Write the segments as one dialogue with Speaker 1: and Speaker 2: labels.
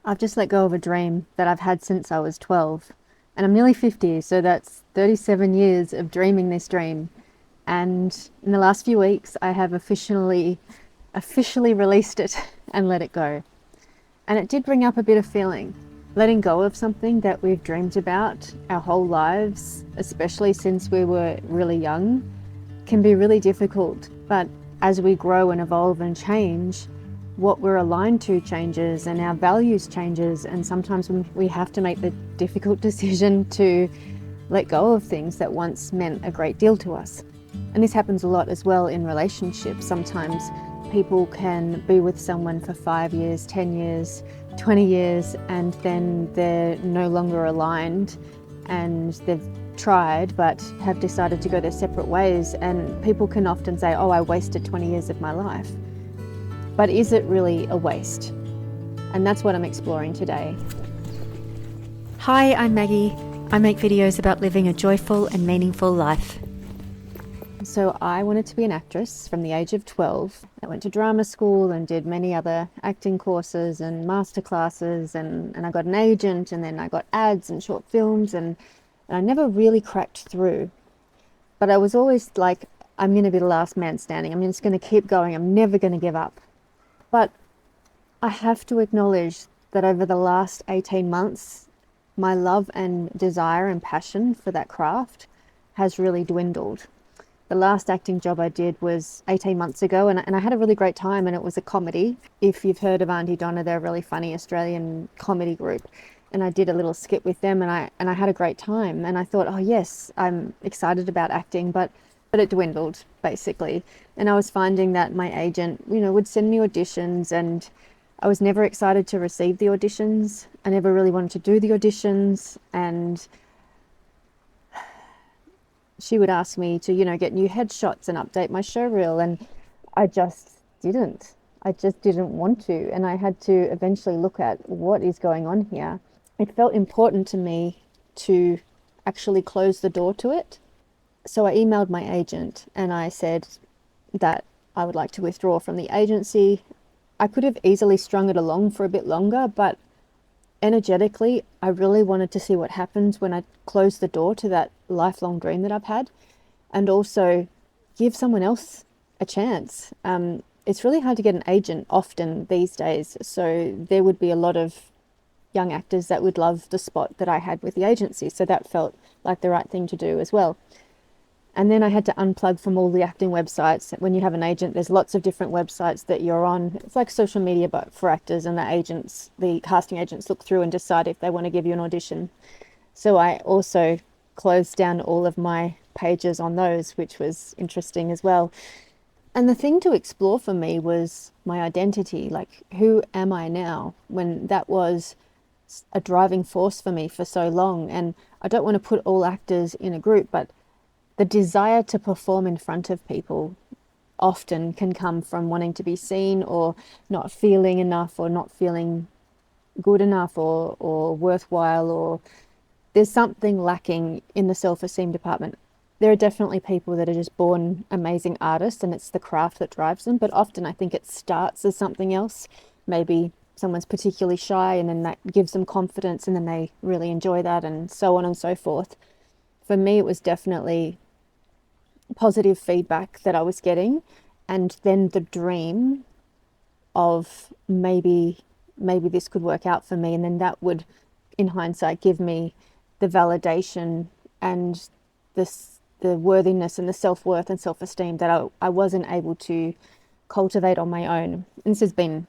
Speaker 1: I've just let go of a dream that I've had since I was 12. And I'm nearly 50, so that's 37 years of dreaming this dream. And in the last few weeks, I have officially released it and let it go. And it did bring up a bit of feeling. Letting go of something that we've dreamed about our whole lives, especially since we were really young, can be really difficult. But as we grow and evolve and change, what we're aligned to changes and our values changes, and sometimes we have to make the difficult decision to let go of things that once meant a great deal to us. And this happens a lot as well in relationships. Sometimes people can be with someone for 5 years, 10 years, 20 years, and then they're no longer aligned and they've tried but have decided to go their separate ways. And people can often say, oh, I wasted 20 years of my life. But is it really a waste? And that's what I'm exploring today.
Speaker 2: Hi, I'm Maggie. I make videos about living a joyful and meaningful life.
Speaker 1: So I wanted to be an actress from the age of 12. I went to drama school and did many other acting courses and masterclasses, and I got an agent, and then I got ads and short films, and I never really cracked through. But I was always like, I'm going to be the last man standing. I'm just going to keep going. I'm never going to give up. But I have to acknowledge that over the last 18 months, my love and desire and passion for that craft has really dwindled. The last acting job I did was 18 months ago, and I had a really great time, and it was a comedy. If you've heard of Auntie Donna, they're a really funny Australian comedy group. And I did a little skit with them, and I had a great time. And I thought, oh yes, I'm excited about acting, but it dwindled basically. And I was finding that my agent, would send me auditions, and I was never excited to receive the auditions. I never really wanted to do the auditions, and she would ask me to, get new headshots and update my show reel, and I just didn't. I just didn't want to, and I had to eventually look at what is going on here. It felt important to me to actually close the door to it. So I emailed my agent and I said that I would like to withdraw from the agency. I could have easily strung it along for a bit longer, but energetically, I really wanted to see what happens when I close the door to that lifelong dream that I've had, and also give someone else a chance. It's really hard to get an agent often these days, so there would be a lot of young actors that would love the spot that I had with the agency, so that felt like the right thing to do as well. And then I had to unplug from all the acting websites. When you have an agent, there's lots of different websites that you're on. It's like social media, but for actors, and the casting agents look through and decide if they want to give you an audition. So I also closed down all of my pages on those, which was interesting as well. And the thing to explore for me was my identity. Like, who am I now? When that was a driving force for me for so long. And I don't want to put all actors in a group, but the desire to perform in front of people often can come from wanting to be seen, or not feeling enough, or not feeling good enough, or worthwhile, or there's something lacking in the self-esteem department. There are definitely people that are just born amazing artists and it's the craft that drives them, but often I think it starts as something else. Maybe someone's particularly shy and then that gives them confidence and then they really enjoy that, and so on and so forth. For me, it was definitely positive feedback that I was getting, and then the dream of maybe this could work out for me, and then that would, in hindsight, give me the validation and the worthiness and the self-worth and self-esteem that I wasn't able to cultivate on my own. And this has been,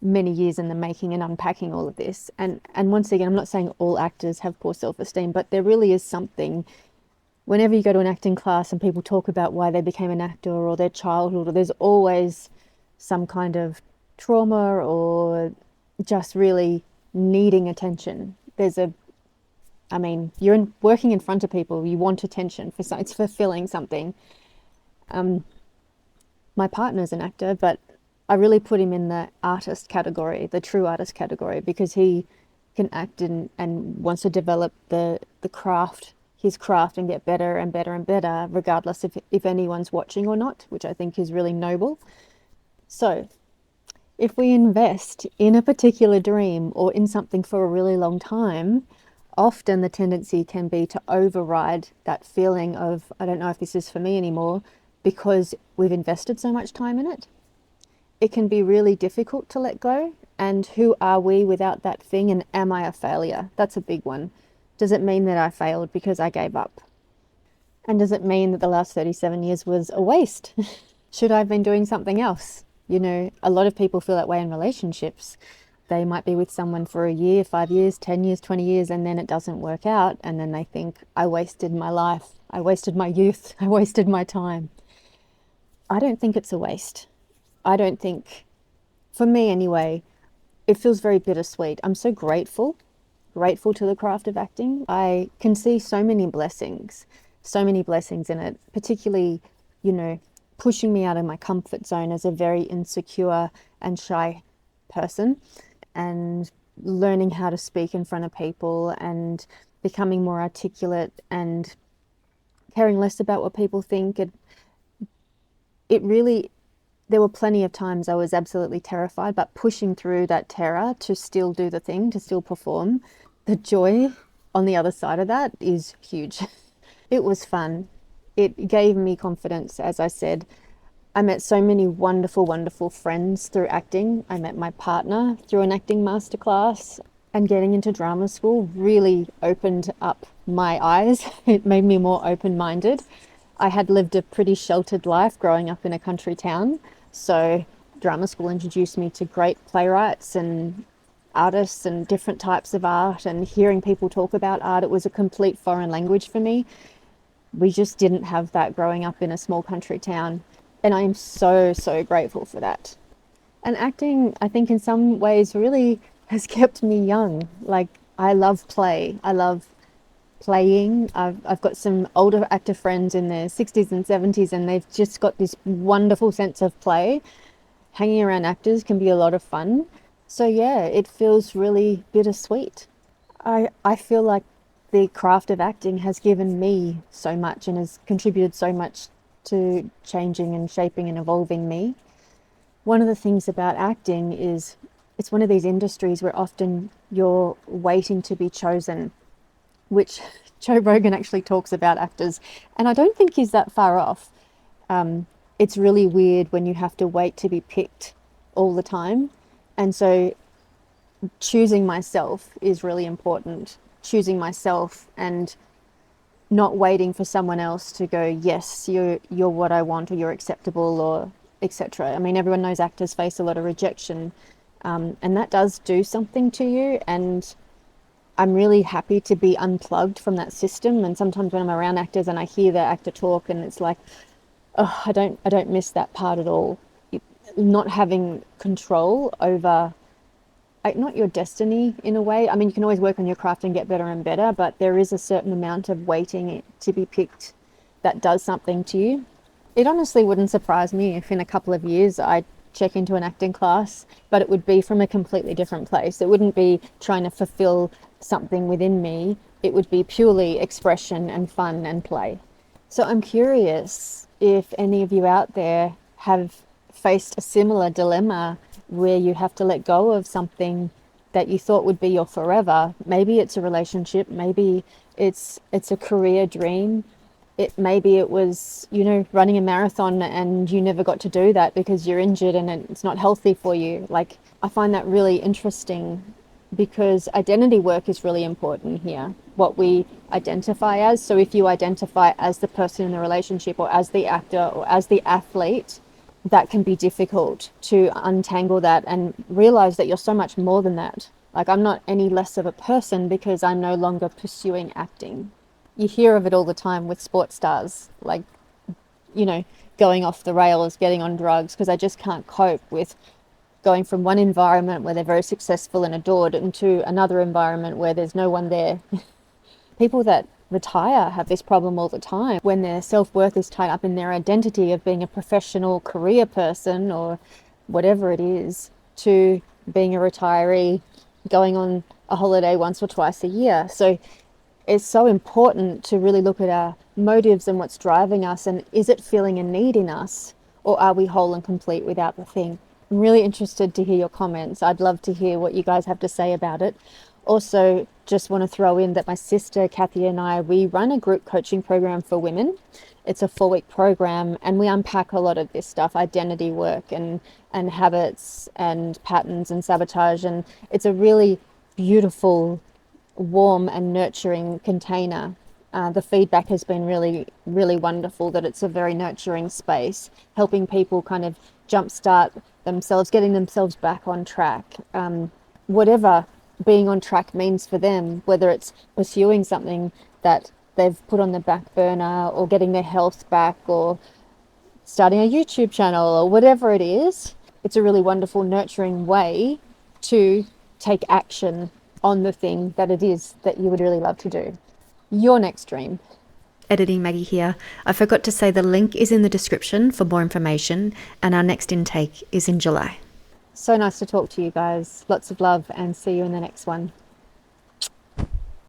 Speaker 1: many years in the making and unpacking all of this. And once again, I'm not saying all actors have poor self-esteem, but there really is something. Whenever you go to an acting class and people talk about why they became an actor or their childhood, or there's always some kind of trauma or just really needing attention. You're working in front of people, you want attention, it's fulfilling something. My partner's an actor, but I really put him in the artist category, the true artist category, because he can act and wants to develop his craft and get better and better and better, regardless if anyone's watching or not, which I think is really noble. So If we invest in a particular dream or in something for a really long time, often the tendency can be to override that feeling of, I don't know if this is for me anymore, because we've invested so much time in it. It can be really difficult to let go. And who are we without that thing? And am I a failure? That's a big one. Does it mean that I failed because I gave up? And does it mean that the last 37 years was a waste? Should I have been doing something else? You know, a lot of people feel that way in relationships. They might be with someone for a year, 5 years, 10 years, 20 years, and then it doesn't work out. And then they think, I wasted my life. I wasted my youth. I wasted my time. I don't think it's a waste. I don't think, for me anyway, it feels very bittersweet. I'm so grateful to the craft of acting. I can see so many blessings in it, particularly, you know, pushing me out of my comfort zone as a very insecure and shy person, and learning how to speak in front of people and becoming more articulate and caring less about what people think. It really, there were plenty of times I was absolutely terrified, but pushing through that terror to still do the thing, to still perform, the joy on the other side of that is huge. It was fun. It gave me confidence, as I said. I met so many wonderful, wonderful friends through acting. I met my partner through an acting masterclass, and getting into drama school really opened up my eyes. It made me more open-minded. I had lived a pretty sheltered life growing up in a country town, so drama school introduced me to great playwrights and artists and different types of art, and hearing people talk about art, it was a complete foreign language for me. We just didn't have that growing up in a small country town. And I am so, so grateful for that. And acting, I think, in some ways really has kept me young. Like, I love play. I love playing. I've got some older actor friends in their 60s and 70s, and they've just got this wonderful sense of play. Hanging around actors can be a lot of fun. So, yeah, it feels really bittersweet. I feel like the craft of acting has given me so much and has contributed so much to changing and shaping and evolving me. One of the things about acting is it's one of these industries where often you're waiting to be chosen, which Joe Rogan actually talks about actors, and I don't think he's that far off. It's really weird when you have to wait to be picked all the time. And so choosing myself is really important. Choosing myself and not waiting for someone else to go, yes, you're what I want, or you're acceptable, or etc. I mean, everyone knows actors face a lot of rejection, and that does do something to you. And I'm really happy to be unplugged from that system. And sometimes when I'm around actors and I hear the actor talk, and it's like, oh, I don't miss that part at all. Not having control over, not your destiny in a way. I mean, you can always work on your craft and get better and better, but there is a certain amount of waiting to be picked that does something to you. It honestly wouldn't surprise me if in a couple of years I check into an acting class, but it would be from a completely different place. It wouldn't be trying to fulfill something within me. It would be purely expression and fun and play. So I'm curious if any of you out there have faced a similar dilemma where you have to let go of something that you thought would be your forever. Maybe it's a relationship, maybe it's a career dream. Maybe it was, you know, running a marathon and you never got to do that because you're injured and it's not healthy for you. Like, I find that really interesting because identity work is really important here. What we identify as. So if you identify as the person in the relationship or as the actor or as the athlete, that can be difficult to untangle that and realize that you're so much more than that. Like, I'm not any less of a person because I'm no longer pursuing acting. You hear of it all the time with sports stars, like, you know, going off the rails, getting on drugs because I just can't cope with going from one environment where they're very successful and adored into another environment where there's no one there. People that retire have this problem all the time when their self-worth is tied up in their identity of being a professional career person or whatever it is, to being a retiree going on a holiday once or twice a year. So it's so important to really look at our motives and what's driving us, and is it filling a need in us, or are we whole and complete without the thing? I'm really interested to hear your comments. I'd love to hear what you guys have to say about it. Also, just want to throw in that my sister Kathy and I, we run a group coaching program for women. It's a 4-week program, and we unpack a lot of this stuff, identity work and habits and patterns and sabotage. And it's a really beautiful, warm and nurturing container. The feedback has been really, really wonderful, that it's a very nurturing space, helping people kind of jumpstart themselves, getting themselves back on track. Whatever being on track means for them, whether it's pursuing something that they've put on the back burner, or getting their health back, or starting a YouTube channel, or whatever it is. It's a really wonderful, nurturing way to take action on the thing that it is that you would really love to do. Your next dream.
Speaker 2: Editing Maggie here. I forgot to say the link is in the description for more information, and our next intake is in July.
Speaker 1: So nice to talk to you guys. Lots of love, and see you in the next one.